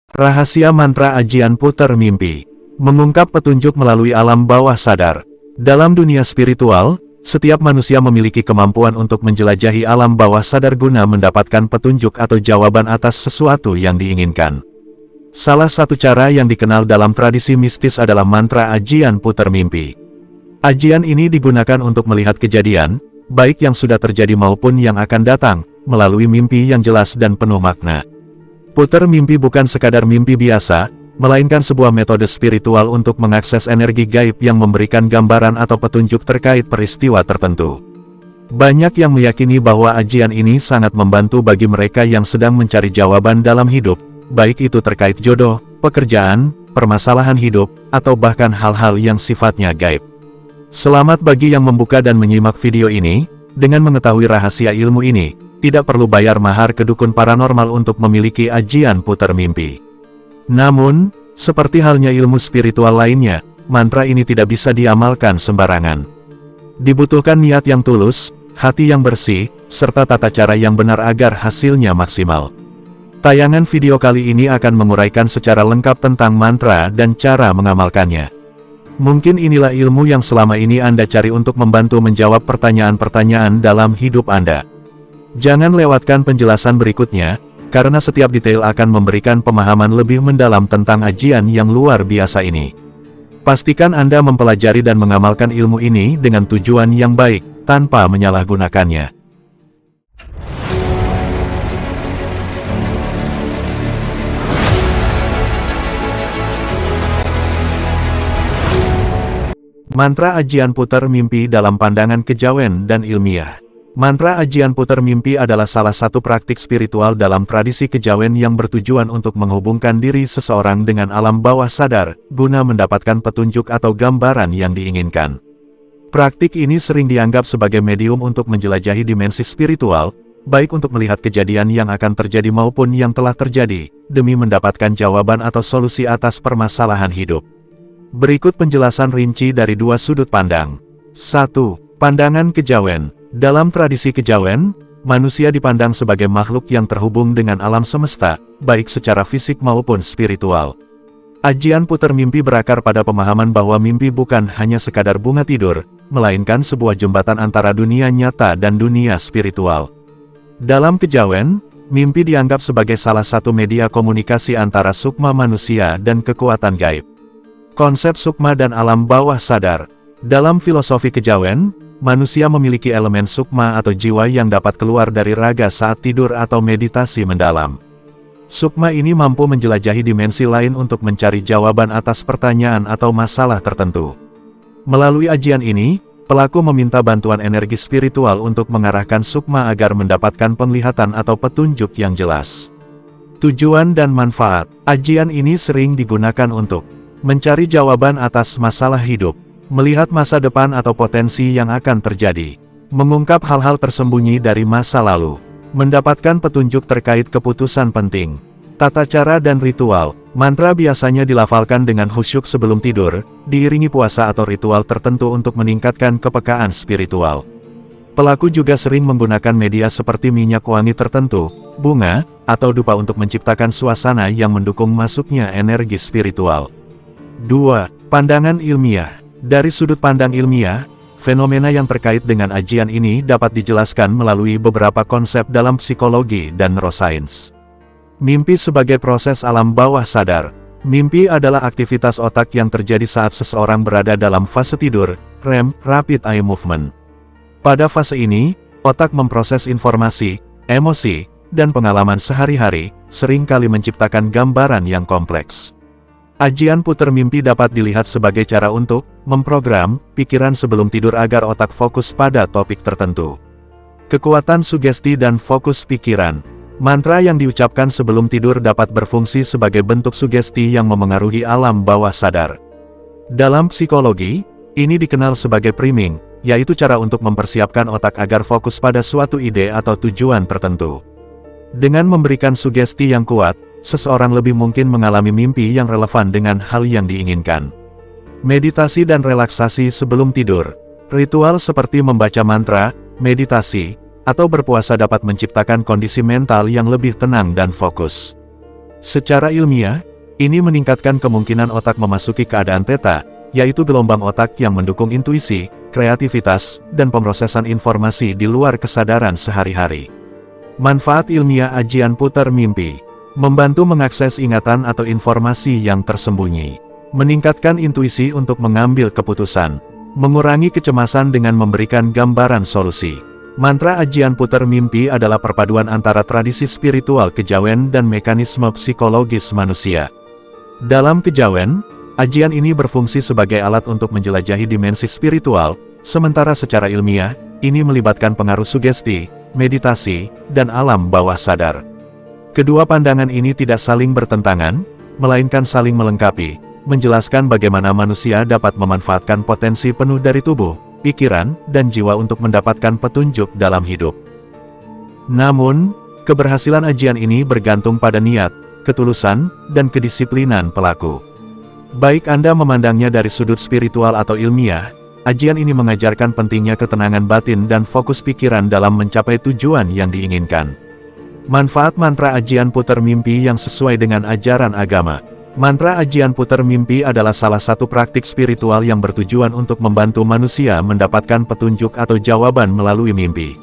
Rahasia mantra ajian puter mimpi. Mengungkap petunjuk melalui alam bawah sadar. Dalam dunia spiritual, setiap manusia memiliki kemampuan untuk menjelajahi alam bawah sadar guna mendapatkan petunjuk atau jawaban atas sesuatu yang diinginkan. Salah satu cara yang dikenal dalam tradisi mistis adalah mantra ajian puter mimpi. Ajian ini digunakan untuk melihat kejadian, baik yang sudah terjadi maupun yang akan datang, melalui mimpi yang jelas dan penuh makna. Puter mimpi bukan sekadar mimpi biasa, melainkan sebuah metode spiritual untuk mengakses energi gaib yang memberikan gambaran atau petunjuk terkait peristiwa tertentu. Banyak yang meyakini bahwa ajian ini sangat membantu bagi mereka yang sedang mencari jawaban dalam hidup, baik itu terkait jodoh, pekerjaan, permasalahan hidup, atau bahkan hal-hal yang sifatnya gaib. Selamat bagi yang membuka dan menyimak video ini. Dengan mengetahui rahasia ilmu ini, tidak perlu bayar mahar ke dukun paranormal untuk memiliki ajian puter mimpi. Namun, seperti halnya ilmu spiritual lainnya, mantra ini tidak bisa diamalkan sembarangan. Dibutuhkan niat yang tulus, hati yang bersih, serta tata cara yang benar agar hasilnya maksimal. Tayangan video kali ini akan menguraikan secara lengkap tentang mantra dan cara mengamalkannya. Mungkin inilah ilmu yang selama ini Anda cari untuk membantu menjawab pertanyaan-pertanyaan dalam hidup Anda. Jangan lewatkan penjelasan berikutnya, karena setiap detail akan memberikan pemahaman lebih mendalam tentang ajian yang luar biasa ini. Pastikan Anda mempelajari dan mengamalkan ilmu ini dengan tujuan yang baik, tanpa menyalahgunakannya. Mantra ajian puter mimpi dalam pandangan kejawen dan ilmiah. Mantra ajian puter mimpi adalah salah satu praktik spiritual dalam tradisi kejawen yang bertujuan untuk menghubungkan diri seseorang dengan alam bawah sadar, guna mendapatkan petunjuk atau gambaran yang diinginkan. Praktik ini sering dianggap sebagai medium untuk menjelajahi dimensi spiritual, baik untuk melihat kejadian yang akan terjadi maupun yang telah terjadi, demi mendapatkan jawaban atau solusi atas permasalahan hidup. Berikut penjelasan rinci dari dua sudut pandang. 1. Pandangan kejawen. Dalam tradisi kejawen, manusia dipandang sebagai makhluk yang terhubung dengan alam semesta, baik secara fisik maupun spiritual. Ajian puter mimpi berakar pada pemahaman bahwa mimpi bukan hanya sekadar bunga tidur, melainkan sebuah jembatan antara dunia nyata dan dunia spiritual. Dalam kejawen, mimpi dianggap sebagai salah satu media komunikasi antara sukma manusia dan kekuatan gaib. Konsep sukma dan alam bawah sadar. Dalam filosofi kejawen, manusia memiliki elemen sukma atau jiwa yang dapat keluar dari raga saat tidur atau meditasi mendalam. Sukma ini mampu menjelajahi dimensi lain untuk mencari jawaban atas pertanyaan atau masalah tertentu. Melalui ajian ini, pelaku meminta bantuan energi spiritual untuk mengarahkan sukma agar mendapatkan penglihatan atau petunjuk yang jelas. Tujuan dan manfaat. Ajian ini sering digunakan untuk mencari jawaban atas masalah hidup, melihat masa depan atau potensi yang akan terjadi, mengungkap hal-hal tersembunyi dari masa lalu, mendapatkan petunjuk terkait keputusan penting. Tata cara dan ritual. Mantra biasanya dilafalkan dengan khusyuk sebelum tidur, diiringi puasa atau ritual tertentu untuk meningkatkan kepekaan spiritual. Pelaku juga sering menggunakan media seperti minyak wangi tertentu, bunga, atau dupa untuk menciptakan suasana yang mendukung masuknya energi spiritual. 2. Pandangan ilmiah. Dari sudut pandang ilmiah, fenomena yang terkait dengan ajian ini dapat dijelaskan melalui beberapa konsep dalam psikologi dan neurosains. Mimpi sebagai proses alam bawah sadar. Mimpi adalah aktivitas otak yang terjadi saat seseorang berada dalam fase tidur, REM, Rapid Eye Movement. Pada fase ini, otak memproses informasi, emosi, dan pengalaman sehari-hari, seringkali menciptakan gambaran yang kompleks. Ajian puter mimpi dapat dilihat sebagai cara untuk memprogram pikiran sebelum tidur agar otak fokus pada topik tertentu. Kekuatan sugesti dan fokus pikiran. Mantra yang diucapkan sebelum tidur dapat berfungsi sebagai bentuk sugesti yang memengaruhi alam bawah sadar. Dalam psikologi, ini dikenal sebagai priming, yaitu cara untuk mempersiapkan otak agar fokus pada suatu ide atau tujuan tertentu. Dengan memberikan sugesti yang kuat, seseorang lebih mungkin mengalami mimpi yang relevan dengan hal yang diinginkan. Meditasi dan relaksasi sebelum tidur. Ritual seperti membaca mantra, meditasi, atau berpuasa dapat menciptakan kondisi mental yang lebih tenang dan fokus. Secara ilmiah, ini meningkatkan kemungkinan otak memasuki keadaan theta, yaitu gelombang otak yang mendukung intuisi, kreativitas, dan pemrosesan informasi di luar kesadaran sehari-hari. Manfaat ilmiah ajian putar mimpi: membantu mengakses ingatan atau informasi yang tersembunyi, meningkatkan intuisi untuk mengambil keputusan, mengurangi kecemasan dengan memberikan gambaran solusi. Mantra ajian putar mimpi adalah perpaduan antara tradisi spiritual kejawen dan mekanisme psikologis manusia. Dalam kejawen, ajian ini berfungsi sebagai alat untuk menjelajahi dimensi spiritual, sementara secara ilmiah, ini melibatkan pengaruh sugesti, meditasi, dan alam bawah sadar. Kedua pandangan ini tidak saling bertentangan, melainkan saling melengkapi, menjelaskan bagaimana manusia dapat memanfaatkan potensi penuh dari tubuh, pikiran, dan jiwa untuk mendapatkan petunjuk dalam hidup. Namun, keberhasilan ajian ini bergantung pada niat, ketulusan, dan kedisiplinan pelaku. Baik Anda memandangnya dari sudut spiritual atau ilmiah, ajian ini mengajarkan pentingnya ketenangan batin dan fokus pikiran dalam mencapai tujuan yang diinginkan. Manfaat mantra ajian putar mimpi yang sesuai dengan ajaran agama. Mantra ajian putar mimpi adalah salah satu praktik spiritual yang bertujuan untuk membantu manusia mendapatkan petunjuk atau jawaban melalui mimpi.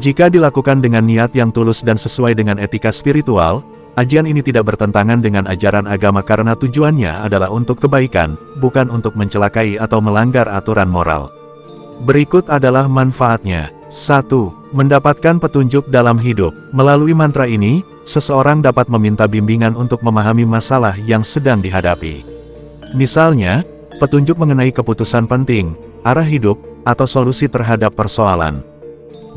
Jika dilakukan dengan niat yang tulus dan sesuai dengan etika spiritual, ajian ini tidak bertentangan dengan ajaran agama karena tujuannya adalah untuk kebaikan, bukan untuk mencelakai atau melanggar aturan moral. Berikut adalah manfaatnya. 1. Mendapatkan petunjuk dalam hidup. Melalui mantra ini, seseorang dapat meminta bimbingan untuk memahami masalah yang sedang dihadapi. Misalnya, petunjuk mengenai keputusan penting, arah hidup, atau solusi terhadap persoalan.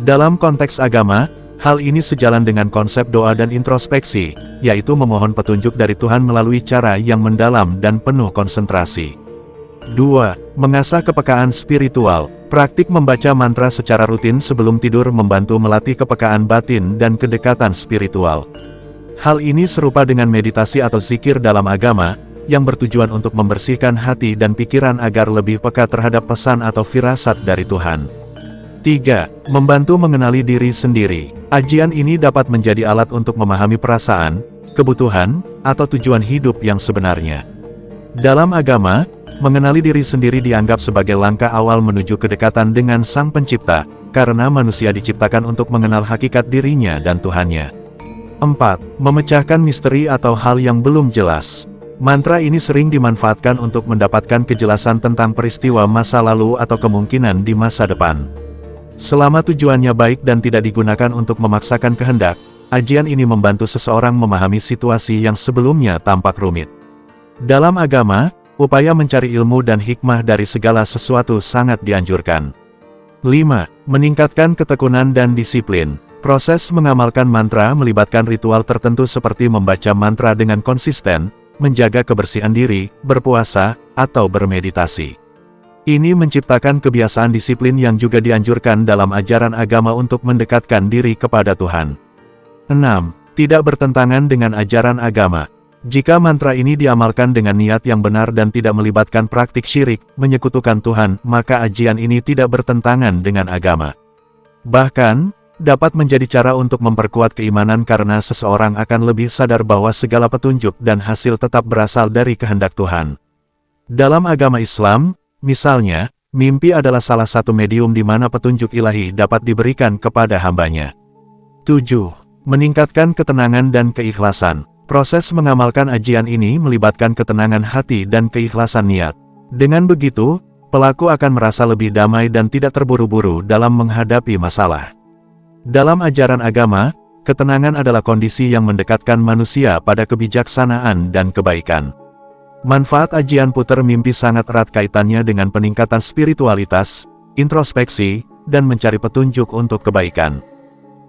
Dalam konteks agama, hal ini sejalan dengan konsep doa dan introspeksi, yaitu memohon petunjuk dari Tuhan melalui cara yang mendalam dan penuh konsentrasi. 2. Mengasah kepekaan spiritual. Praktik membaca mantra secara rutin sebelum tidur membantu melatih kepekaan batin dan kedekatan spiritual. Hal ini serupa dengan meditasi atau zikir dalam agama, yang bertujuan untuk membersihkan hati dan pikiran agar lebih peka terhadap pesan atau firasat dari Tuhan. 3. Membantu mengenali diri sendiri. Ajian ini dapat menjadi alat untuk memahami perasaan, kebutuhan, atau tujuan hidup yang sebenarnya. Dalam agama, mengenali diri sendiri dianggap sebagai langkah awal menuju kedekatan dengan Sang Pencipta, karena manusia diciptakan untuk mengenal hakikat dirinya dan Tuhannya. 4. Memecahkan misteri atau hal yang belum jelas. Mantra ini sering dimanfaatkan untuk mendapatkan kejelasan tentang peristiwa masa lalu atau kemungkinan di masa depan. Selama tujuannya baik dan tidak digunakan untuk memaksakan kehendak, ajian ini membantu seseorang memahami situasi yang sebelumnya tampak rumit. Dalam agama, upaya mencari ilmu dan hikmah dari segala sesuatu sangat dianjurkan. 5. Meningkatkan ketekunan dan disiplin. Proses mengamalkan mantra melibatkan ritual tertentu seperti membaca mantra dengan konsisten, menjaga kebersihan diri, berpuasa, atau bermeditasi. Ini menciptakan kebiasaan disiplin yang juga dianjurkan dalam ajaran agama untuk mendekatkan diri kepada Tuhan. 6. Tidak bertentangan dengan ajaran agama. Jika mantra ini diamalkan dengan niat yang benar dan tidak melibatkan praktik syirik, menyekutukan Tuhan, maka ajian ini tidak bertentangan dengan agama. Bahkan, dapat menjadi cara untuk memperkuat keimanan karena seseorang akan lebih sadar bahwa segala petunjuk dan hasil tetap berasal dari kehendak Tuhan. Dalam agama Islam, misalnya, mimpi adalah salah satu medium di mana petunjuk ilahi dapat diberikan kepada hambanya. 7. Meningkatkan ketenangan dan keikhlasan. Proses mengamalkan ajian ini melibatkan ketenangan hati dan keikhlasan niat. Dengan begitu, pelaku akan merasa lebih damai dan tidak terburu-buru dalam menghadapi masalah. Dalam ajaran agama, ketenangan adalah kondisi yang mendekatkan manusia pada kebijaksanaan dan kebaikan. Manfaat ajian putar mimpi sangat erat kaitannya dengan peningkatan spiritualitas, introspeksi, dan mencari petunjuk untuk kebaikan.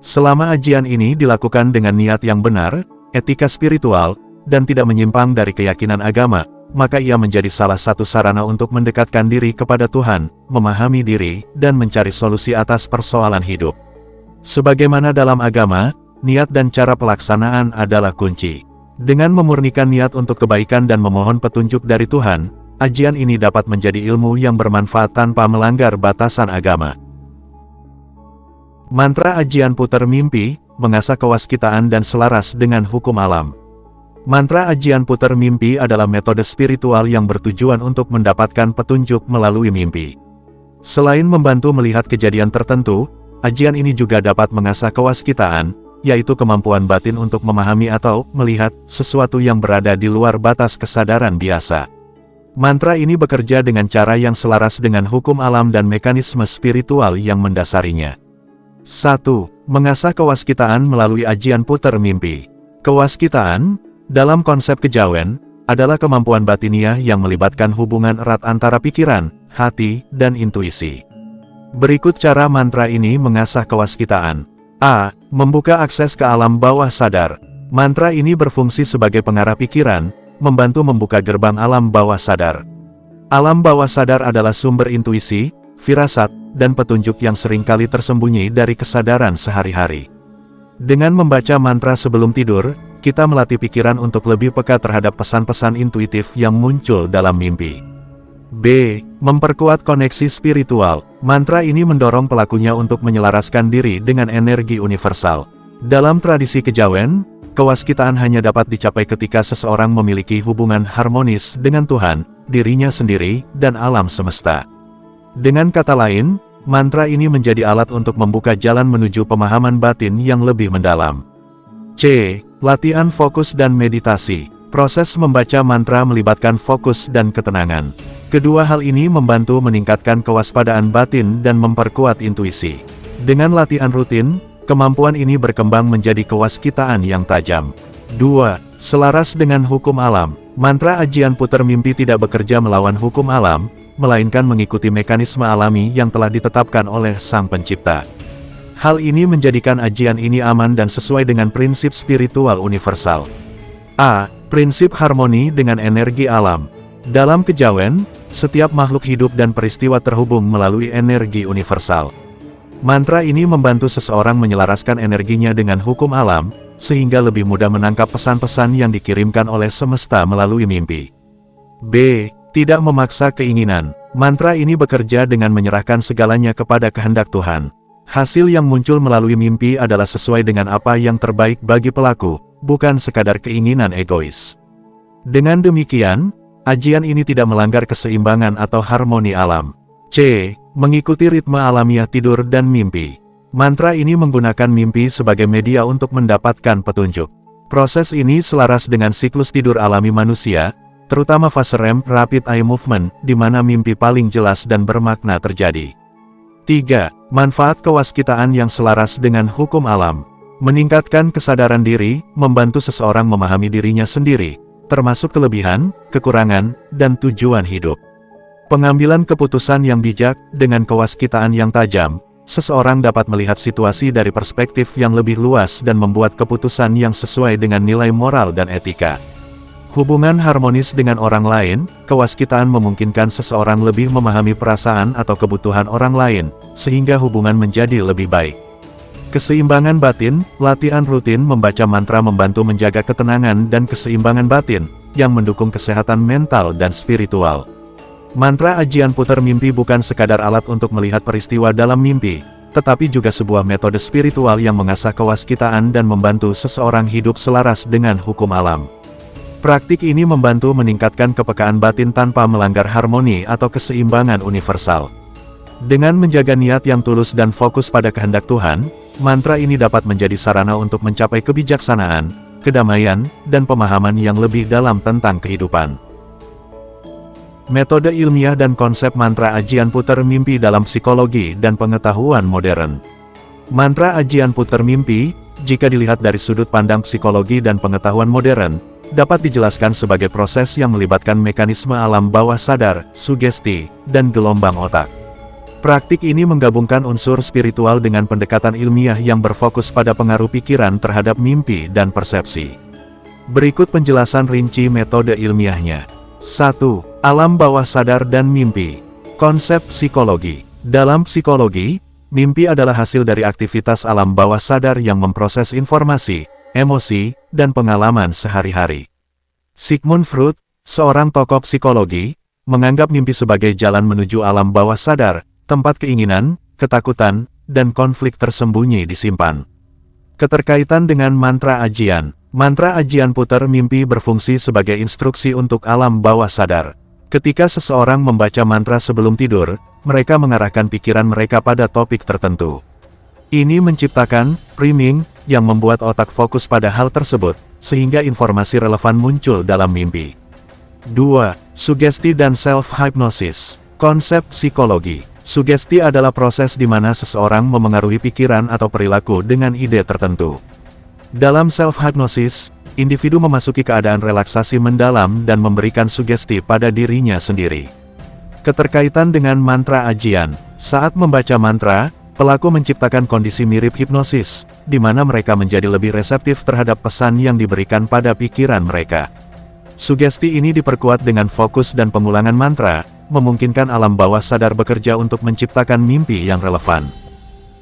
Selama ajian ini dilakukan dengan niat yang benar, etika spiritual, dan tidak menyimpang dari keyakinan agama, maka ia menjadi salah satu sarana untuk mendekatkan diri kepada Tuhan, memahami diri, dan mencari solusi atas persoalan hidup. Sebagaimana dalam agama, niat dan cara pelaksanaan adalah kunci. Dengan memurnikan niat untuk kebaikan dan memohon petunjuk dari Tuhan, ajian ini dapat menjadi ilmu yang bermanfaat tanpa melanggar batasan agama. Mantra ajian putar mimpi mengasah kewaskitaan dan selaras dengan hukum alam. Mantra ajian puter mimpi adalah metode spiritual yang bertujuan untuk mendapatkan petunjuk melalui mimpi. Selain membantu melihat kejadian tertentu, ajian ini juga dapat mengasah kewaskitaan, yaitu kemampuan batin untuk memahami atau melihat sesuatu yang berada di luar batas kesadaran biasa. Mantra ini bekerja dengan cara yang selaras dengan hukum alam dan mekanisme spiritual yang mendasarinya. 1. Mengasah kewaskitaan melalui ajian puter mimpi. Kewaskitaan, dalam konsep kejawen, adalah kemampuan batiniah yang melibatkan hubungan erat antara pikiran, hati, dan intuisi. Berikut cara mantra ini mengasah kewaskitaan. A. Membuka akses ke alam bawah sadar. Mantra ini berfungsi sebagai pengarah pikiran, membantu membuka gerbang alam bawah sadar. Alam bawah sadar adalah sumber intuisi, firasat, dan petunjuk yang seringkali tersembunyi dari kesadaran sehari-hari. Dengan membaca mantra sebelum tidur, kita melatih pikiran untuk lebih peka terhadap pesan-pesan intuitif yang muncul dalam mimpi. B. Memperkuat koneksi spiritual. Mantra ini mendorong pelakunya untuk menyelaraskan diri dengan energi universal. Dalam tradisi kejawen, kewaskitaan hanya dapat dicapai ketika seseorang memiliki hubungan harmonis dengan Tuhan, dirinya sendiri, dan alam semesta. Dengan kata lain, mantra ini menjadi alat untuk membuka jalan menuju pemahaman batin yang lebih mendalam. C. Latihan fokus dan meditasi. Proses membaca mantra melibatkan fokus dan ketenangan. Kedua hal ini membantu meningkatkan kewaspadaan batin dan memperkuat intuisi. Dengan latihan rutin, kemampuan ini berkembang menjadi kewaskitaan yang tajam. 2. Selaras dengan hukum alam. Mantra ajian puter mimpi tidak bekerja melawan hukum alam, melainkan mengikuti mekanisme alami yang telah ditetapkan oleh Sang Pencipta. Hal ini menjadikan ajian ini aman dan sesuai dengan prinsip spiritual universal. A. Prinsip harmoni dengan energi alam. Dalam kejawen, setiap makhluk hidup dan peristiwa terhubung melalui energi universal. Mantra ini membantu seseorang menyelaraskan energinya dengan hukum alam, sehingga lebih mudah menangkap pesan-pesan yang dikirimkan oleh semesta melalui mimpi. B. Tidak memaksa keinginan. Mantra ini bekerja dengan menyerahkan segalanya kepada kehendak Tuhan. Hasil yang muncul melalui mimpi adalah sesuai dengan apa yang terbaik bagi pelaku, bukan sekadar keinginan egois. Dengan demikian, ajian ini tidak melanggar keseimbangan atau harmoni alam. C. Mengikuti ritme alamiah tidur dan mimpi. Mantra ini menggunakan mimpi sebagai media untuk mendapatkan petunjuk. Proses ini selaras dengan siklus tidur alami manusia, terutama fase REM (Rapid Eye Movement), di mana mimpi paling jelas dan bermakna terjadi. 3. Manfaat kewaskitaan yang selaras dengan hukum alam. Meningkatkan kesadaran diri, membantu seseorang memahami dirinya sendiri, termasuk kelebihan, kekurangan, dan tujuan hidup. Pengambilan keputusan yang bijak, dengan kewaskitaan yang tajam, seseorang dapat melihat situasi dari perspektif yang lebih luas dan membuat keputusan yang sesuai dengan nilai moral dan etika. Hubungan harmonis dengan orang lain, kewaskitaan memungkinkan seseorang lebih memahami perasaan atau kebutuhan orang lain, sehingga hubungan menjadi lebih baik. Keseimbangan batin, latihan rutin membaca mantra membantu menjaga ketenangan dan keseimbangan batin, yang mendukung kesehatan mental dan spiritual. Mantra ajian puter mimpi bukan sekadar alat untuk melihat peristiwa dalam mimpi, tetapi juga sebuah metode spiritual yang mengasah kewaskitaan dan membantu seseorang hidup selaras dengan hukum alam. Praktik ini membantu meningkatkan kepekaan batin tanpa melanggar harmoni atau keseimbangan universal. Dengan menjaga niat yang tulus dan fokus pada kehendak Tuhan, mantra ini dapat menjadi sarana untuk mencapai kebijaksanaan, kedamaian, dan pemahaman yang lebih dalam tentang kehidupan. Metode ilmiah dan konsep mantra ajian puter mimpi dalam psikologi dan pengetahuan modern. Mantra ajian puter mimpi, jika dilihat dari sudut pandang psikologi dan pengetahuan modern, dapat dijelaskan sebagai proses yang melibatkan mekanisme alam bawah sadar, sugesti, dan gelombang otak. Praktik ini menggabungkan unsur spiritual dengan pendekatan ilmiah yang berfokus pada pengaruh pikiran terhadap mimpi dan persepsi. Berikut penjelasan rinci metode ilmiahnya. 1. Alam bawah sadar dan mimpi. Konsep psikologi. Dalam psikologi, mimpi adalah hasil dari aktivitas alam bawah sadar yang memproses informasi, emosi, dan pengalaman sehari-hari. Sigmund Freud, seorang tokoh psikologi, menganggap mimpi sebagai jalan menuju alam bawah sadar, tempat keinginan, ketakutan, dan konflik tersembunyi disimpan. Keterkaitan dengan mantra ajian. Mantra ajian puter mimpi berfungsi sebagai instruksi untuk alam bawah sadar. Ketika seseorang membaca mantra sebelum tidur, mereka mengarahkan pikiran mereka pada topik tertentu. Ini menciptakan priming yang membuat otak fokus pada hal tersebut, sehingga informasi relevan muncul dalam mimpi. 2. Sugesti dan self-hypnosis. Konsep psikologi. Sugesti adalah proses di mana seseorang memengaruhi pikiran atau perilaku dengan ide tertentu. Dalam self-hypnosis, individu memasuki keadaan relaksasi mendalam dan memberikan sugesti pada dirinya sendiri. Keterkaitan dengan mantra ajian. Saat membaca mantra, pelaku menciptakan kondisi mirip hipnosis, di mana mereka menjadi lebih reseptif terhadap pesan yang diberikan pada pikiran mereka. Sugesti ini diperkuat dengan fokus dan pengulangan mantra, memungkinkan alam bawah sadar bekerja untuk menciptakan mimpi yang relevan.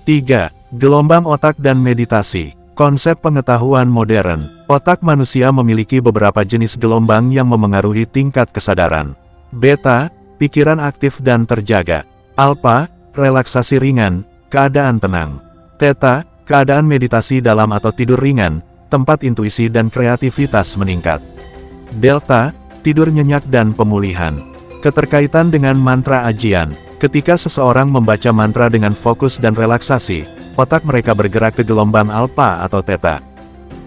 3. Gelombang otak dan meditasi. Konsep pengetahuan modern. Otak manusia memiliki beberapa jenis gelombang yang memengaruhi tingkat kesadaran. Beta, pikiran aktif dan terjaga. Alpha, relaksasi ringan, keadaan tenang. Theta, keadaan meditasi dalam atau tidur ringan, tempat intuisi dan kreativitas meningkat. Delta, tidur nyenyak dan pemulihan. Keterkaitan dengan mantra ajian. Ketika seseorang membaca mantra dengan fokus dan relaksasi, otak mereka bergerak ke gelombang alpha atau theta.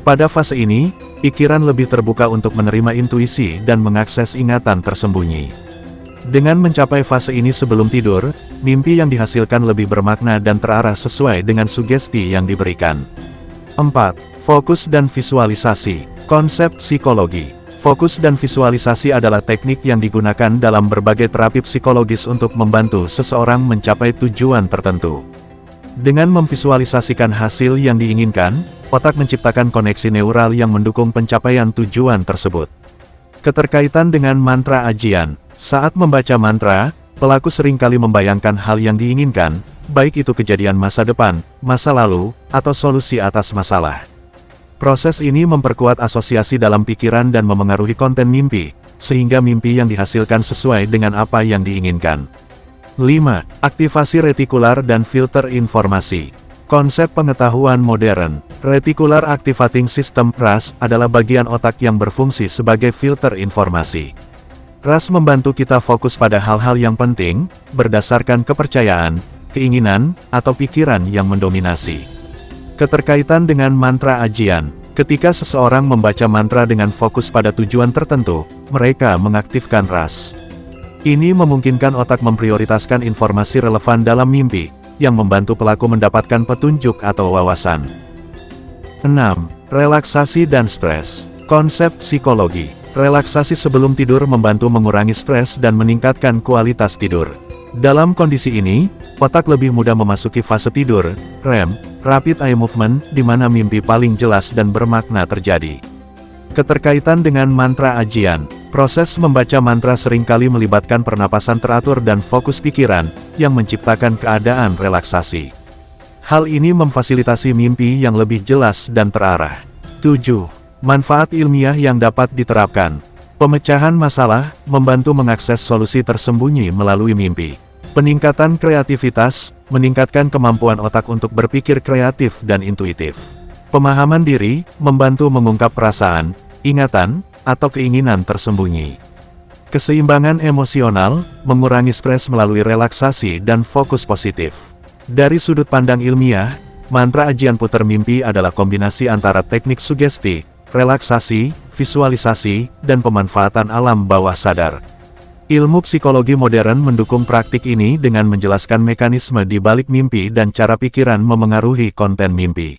Pada fase ini, pikiran lebih terbuka untuk menerima intuisi dan mengakses ingatan tersembunyi. Dengan mencapai fase ini sebelum tidur, mimpi yang dihasilkan lebih bermakna dan terarah sesuai dengan sugesti yang diberikan. 4. Fokus dan visualisasi. Konsep psikologi. Fokus dan visualisasi adalah teknik yang digunakan dalam berbagai terapi psikologis untuk membantu seseorang mencapai tujuan tertentu. Dengan memvisualisasikan hasil yang diinginkan, otak menciptakan koneksi neural yang mendukung pencapaian tujuan tersebut. Keterkaitan dengan mantra ajian. Saat membaca mantra, pelaku seringkali membayangkan hal yang diinginkan, baik itu kejadian masa depan, masa lalu, atau solusi atas masalah. Proses ini memperkuat asosiasi dalam pikiran dan memengaruhi konten mimpi, sehingga mimpi yang dihasilkan sesuai dengan apa yang diinginkan. 5. Aktivasi retikular dan filter informasi. Konsep pengetahuan modern. Reticular Activating System (RAS) adalah bagian otak yang berfungsi sebagai filter informasi. RAS membantu kita fokus pada hal-hal yang penting, berdasarkan kepercayaan, keinginan, atau pikiran yang mendominasi. Keterkaitan dengan mantra ajian. Ketika seseorang membaca mantra dengan fokus pada tujuan tertentu, mereka mengaktifkan RAS. Ini memungkinkan otak memprioritaskan informasi relevan dalam mimpi, yang membantu pelaku mendapatkan petunjuk atau wawasan. 6. Relaksasi dan stres. Konsep psikologi. Relaksasi sebelum tidur membantu mengurangi stres dan meningkatkan kualitas tidur. Dalam kondisi ini, otak lebih mudah memasuki fase tidur, REM, Rapid Eye Movement, di mana mimpi paling jelas dan bermakna terjadi. Keterkaitan dengan mantra ajian. Proses membaca mantra seringkali melibatkan pernapasan teratur dan fokus pikiran, yang menciptakan keadaan relaksasi. Hal ini memfasilitasi mimpi yang lebih jelas dan terarah. 7. Manfaat ilmiah yang dapat diterapkan. Pemecahan masalah, membantu mengakses solusi tersembunyi melalui mimpi. Peningkatan kreativitas, meningkatkan kemampuan otak untuk berpikir kreatif dan intuitif. Pemahaman diri, membantu mengungkap perasaan, ingatan, atau keinginan tersembunyi. Keseimbangan emosional, mengurangi stres melalui relaksasi dan fokus positif. Dari sudut pandang ilmiah, mantra ajian puter mimpi adalah kombinasi antara teknik sugesti, relaksasi, visualisasi, dan pemanfaatan alam bawah sadar. Ilmu psikologi modern mendukung praktik ini dengan menjelaskan mekanisme di balik mimpi dan cara pikiran memengaruhi konten mimpi.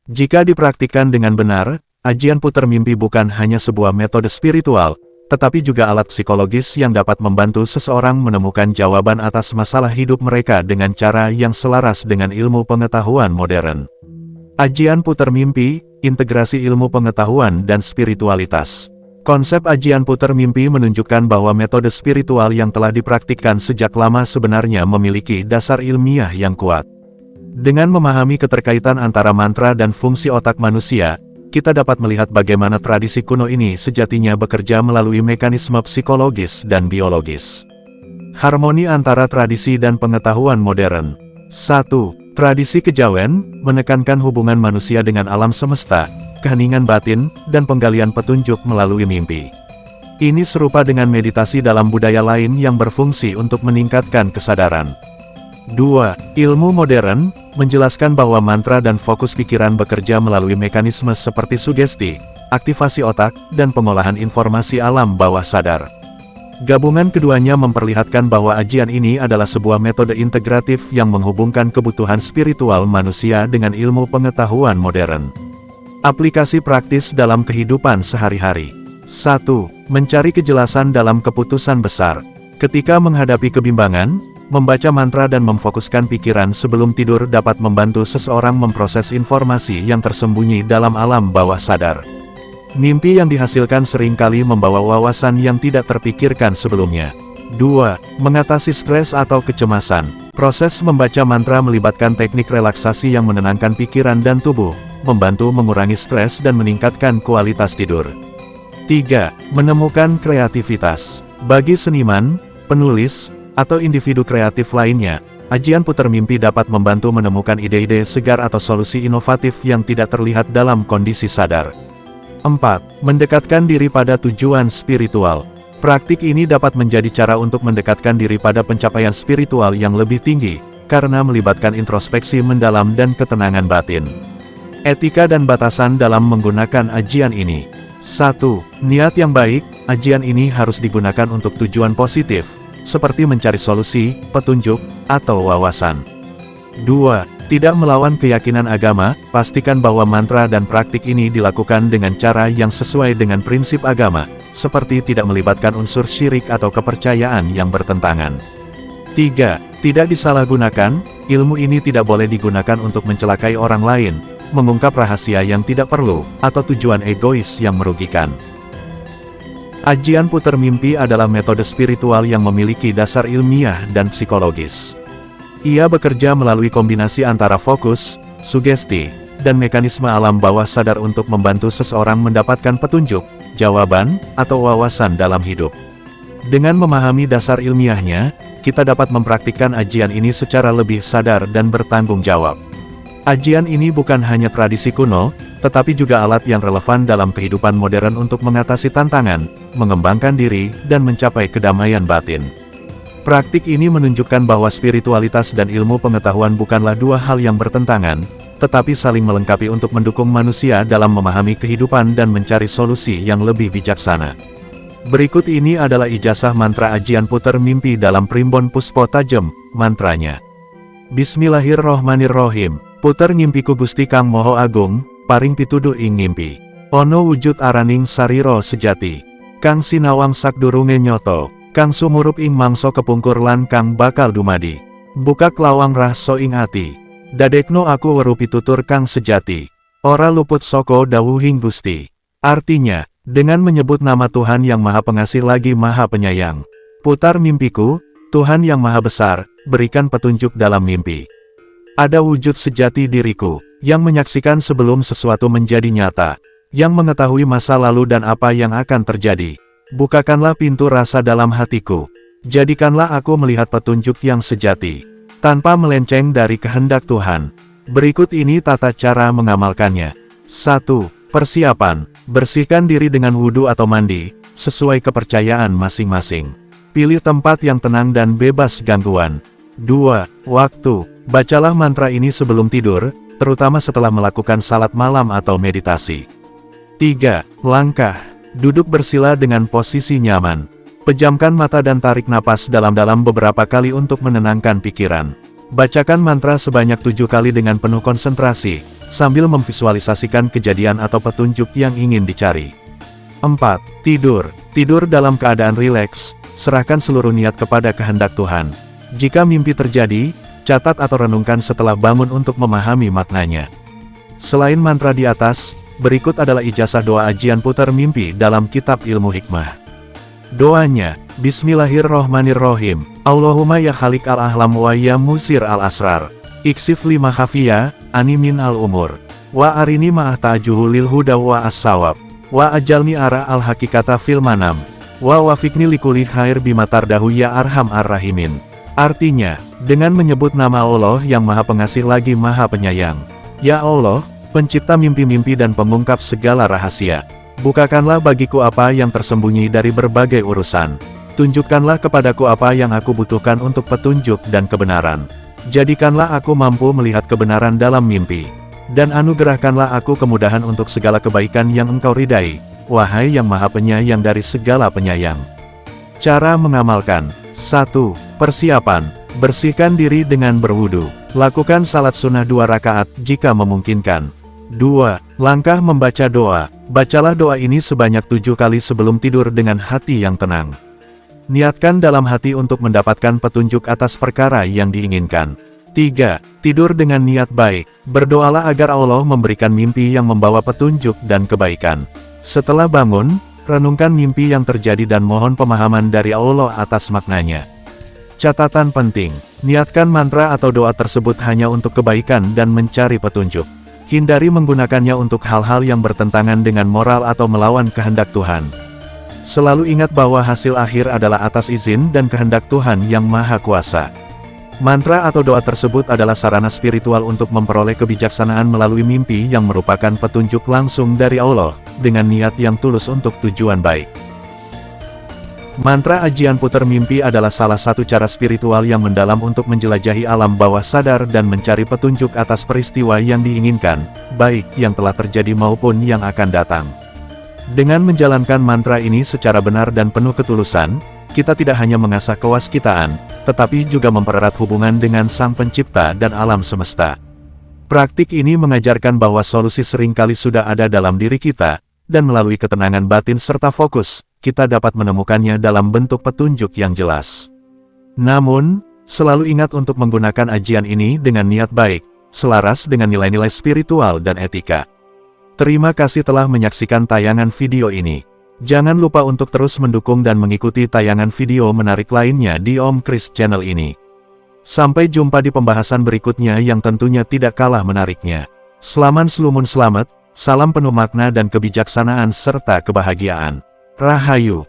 Jika dipraktikkan dengan benar, ajian puter mimpi bukan hanya sebuah metode spiritual, tetapi juga alat psikologis yang dapat membantu seseorang menemukan jawaban atas masalah hidup mereka dengan cara yang selaras dengan ilmu pengetahuan modern. Ajian puter mimpi, integrasi ilmu pengetahuan dan spiritualitas. Konsep ajian puter mimpi menunjukkan bahwa metode spiritual yang telah dipraktikkan sejak lama sebenarnya memiliki dasar ilmiah yang kuat. Dengan memahami keterkaitan antara mantra dan fungsi otak manusia, kita dapat melihat bagaimana tradisi kuno ini sejatinya bekerja melalui mekanisme psikologis dan biologis. Harmoni antara tradisi dan pengetahuan modern. 1. Tradisi kejawen, menekankan hubungan manusia dengan alam semesta, keheningan batin, dan penggalian petunjuk melalui mimpi. Ini serupa dengan meditasi dalam budaya lain yang berfungsi untuk meningkatkan kesadaran. 2. Ilmu modern menjelaskan bahwa mantra dan fokus pikiran bekerja melalui mekanisme seperti sugesti, aktivasi otak, dan pengolahan informasi alam bawah sadar. Gabungan keduanya memperlihatkan bahwa ajian ini adalah sebuah metode integratif yang menghubungkan kebutuhan spiritual manusia dengan ilmu pengetahuan modern. Aplikasi praktis dalam kehidupan sehari-hari. 1. Mencari kejelasan dalam keputusan besar. Ketika menghadapi kebimbangan, membaca mantra dan memfokuskan pikiran sebelum tidur dapat membantu seseorang memproses informasi yang tersembunyi dalam alam bawah sadar. Mimpi yang dihasilkan seringkali membawa wawasan yang tidak terpikirkan sebelumnya. 2. Mengatasi stres atau kecemasan. Proses membaca mantra melibatkan teknik relaksasi yang menenangkan pikiran dan tubuh, membantu mengurangi stres dan meningkatkan kualitas tidur. 3. Menemukan kreativitas. Bagi seniman, penulis, atau individu kreatif lainnya, ajian putar mimpi dapat membantu menemukan ide-ide segar atau solusi inovatif yang tidak terlihat dalam kondisi sadar. 4. Mendekatkan diri pada tujuan spiritual. Praktik ini dapat menjadi cara untuk mendekatkan diri pada pencapaian spiritual yang lebih tinggi, karena melibatkan introspeksi mendalam dan ketenangan batin. Etika dan batasan dalam menggunakan ajian ini. 1. Niat yang baik. Ajian ini harus digunakan untuk tujuan positif, seperti mencari solusi, petunjuk, atau wawasan. 2. Tidak melawan keyakinan agama. Pastikan bahwa mantra dan praktik ini dilakukan dengan cara yang sesuai dengan prinsip agama, seperti tidak melibatkan unsur syirik atau kepercayaan yang bertentangan. 3. Tidak disalahgunakan. Ilmu ini tidak boleh digunakan untuk mencelakai orang lain, mengungkap rahasia yang tidak perlu, atau tujuan egois yang merugikan. Ajian putar mimpi adalah metode spiritual yang memiliki dasar ilmiah dan psikologis. Ia bekerja melalui kombinasi antara fokus, sugesti, dan mekanisme alam bawah sadar untuk membantu seseorang mendapatkan petunjuk, jawaban, atau wawasan dalam hidup. Dengan memahami dasar ilmiahnya, kita dapat mempraktikkan ajian ini secara lebih sadar dan bertanggung jawab. Ajian ini bukan hanya tradisi kuno, tetapi juga alat yang relevan dalam kehidupan modern untuk mengatasi tantangan, mengembangkan diri, dan mencapai kedamaian batin. Praktik ini menunjukkan bahwa spiritualitas dan ilmu pengetahuan bukanlah dua hal yang bertentangan, tetapi saling melengkapi untuk mendukung manusia dalam memahami kehidupan dan mencari solusi yang lebih bijaksana. Berikut ini adalah ijazah mantra ajian putar mimpi dalam Primbon Puspo Tajem, mantranya. Bismillahirrohmanirrohim. Puter ngimpiku Gusti Kang Moho Agung, paring pituduh ing ngimpi. Ono wujud araning sariro sejati. Kang sinawang sakdurunge nyoto, kang sumurup ing mangso kepungkur lan kang bakal dumadi. Buka lawang rahso ing ati. Dadekno aku weruh pitutur kang sejati. Ora luput soko dawuhing Gusti. Artinya, dengan menyebut nama Tuhan yang Maha Pengasih lagi Maha Penyayang. Putar mimpiku, Tuhan yang Maha Besar, berikan petunjuk dalam mimpi. Ada wujud sejati diriku, yang menyaksikan sebelum sesuatu menjadi nyata, yang mengetahui masa lalu dan apa yang akan terjadi. Bukakanlah pintu rasa dalam hatiku. Jadikanlah aku melihat petunjuk yang sejati, tanpa melenceng dari kehendak Tuhan. Berikut ini tata cara mengamalkannya. 1. Persiapan. Bersihkan diri dengan wudhu atau mandi, sesuai kepercayaan masing-masing. Pilih tempat yang tenang dan bebas gangguan. 2. Waktu. Bacalah mantra ini sebelum tidur, terutama setelah melakukan salat malam atau meditasi. 3. Langkah. Duduk bersila dengan posisi nyaman. Pejamkan mata dan tarik napas dalam-dalam beberapa kali untuk menenangkan pikiran. Bacakan mantra sebanyak 7 kali dengan penuh konsentrasi, sambil memvisualisasikan kejadian atau petunjuk yang ingin dicari. 4. Tidur. Tidur dalam keadaan rileks, serahkan seluruh niat kepada kehendak Tuhan. Jika mimpi terjadi, catat atau renungkan setelah bangun untuk memahami maknanya. Selain mantra di atas, berikut adalah ijazah doa ajian putar mimpi dalam kitab ilmu hikmah. Doanya, Bismillahirrohmanirrohim. Allahumma ya khalik al-ahlam wa ya musir al-asrar. Iksif lima khafiyah, animin al-umur. Wa arini ma'ah ta'ajuhu lil huda wa as-sawab. Wa ajalni ara al-hakikata fil manam. Wa wafikni likuli khair bimatardahu ya arham ar-rahimin. Artinya, dengan menyebut nama Allah yang Maha Pengasih lagi Maha Penyayang. Ya Allah, pencipta mimpi-mimpi dan pengungkap segala rahasia. Bukakanlah bagiku apa yang tersembunyi dari berbagai urusan. Tunjukkanlah kepadaku apa yang aku butuhkan untuk petunjuk dan kebenaran. Jadikanlah aku mampu melihat kebenaran dalam mimpi. Dan anugerahkanlah aku kemudahan untuk segala kebaikan yang Engkau ridai, wahai yang Maha Penyayang dari segala penyayang. Cara mengamalkan. 1. Persiapan. Bersihkan diri dengan berwudu. Lakukan salat sunnah 2 rakaat jika memungkinkan. 2. Langkah membaca doa. Bacalah doa ini sebanyak 7 kali sebelum tidur dengan hati yang tenang. Niatkan dalam hati untuk mendapatkan petunjuk atas perkara yang diinginkan. 3. Tidur dengan niat baik. Berdoalah agar Allah memberikan mimpi yang membawa petunjuk dan kebaikan. Setelah bangun, renungkan mimpi yang terjadi dan mohon pemahaman dari Allah atas maknanya. Catatan penting, niatkan mantra atau doa tersebut hanya untuk kebaikan dan mencari petunjuk. Hindari menggunakannya untuk hal-hal yang bertentangan dengan moral atau melawan kehendak Tuhan. Selalu ingat bahwa hasil akhir adalah atas izin dan kehendak Tuhan yang Maha Kuasa. Mantra atau doa tersebut adalah sarana spiritual untuk memperoleh kebijaksanaan melalui mimpi yang merupakan petunjuk langsung dari Allah, dengan niat yang tulus untuk tujuan baik. Mantra ajian puter mimpi adalah salah satu cara spiritual yang mendalam untuk menjelajahi alam bawah sadar dan mencari petunjuk atas peristiwa yang diinginkan, baik yang telah terjadi maupun yang akan datang. Dengan menjalankan mantra ini secara benar dan penuh ketulusan, kita tidak hanya mengasah kewaskitaan, tetapi juga mempererat hubungan dengan Sang Pencipta dan alam semesta. Praktik ini mengajarkan bahwa solusi seringkali sudah ada dalam diri kita, dan melalui ketenangan batin serta fokus, kita dapat menemukannya dalam bentuk petunjuk yang jelas. Namun, selalu ingat untuk menggunakan ajian ini dengan niat baik, selaras dengan nilai-nilai spiritual dan etika. Terima kasih telah menyaksikan tayangan video ini. Jangan lupa untuk terus mendukung dan mengikuti tayangan video menarik lainnya di Om Kris Channel ini. Sampai jumpa di pembahasan berikutnya yang tentunya tidak kalah menariknya. Selamat slumun selamat, salam penuh makna dan kebijaksanaan serta kebahagiaan. Rahayu.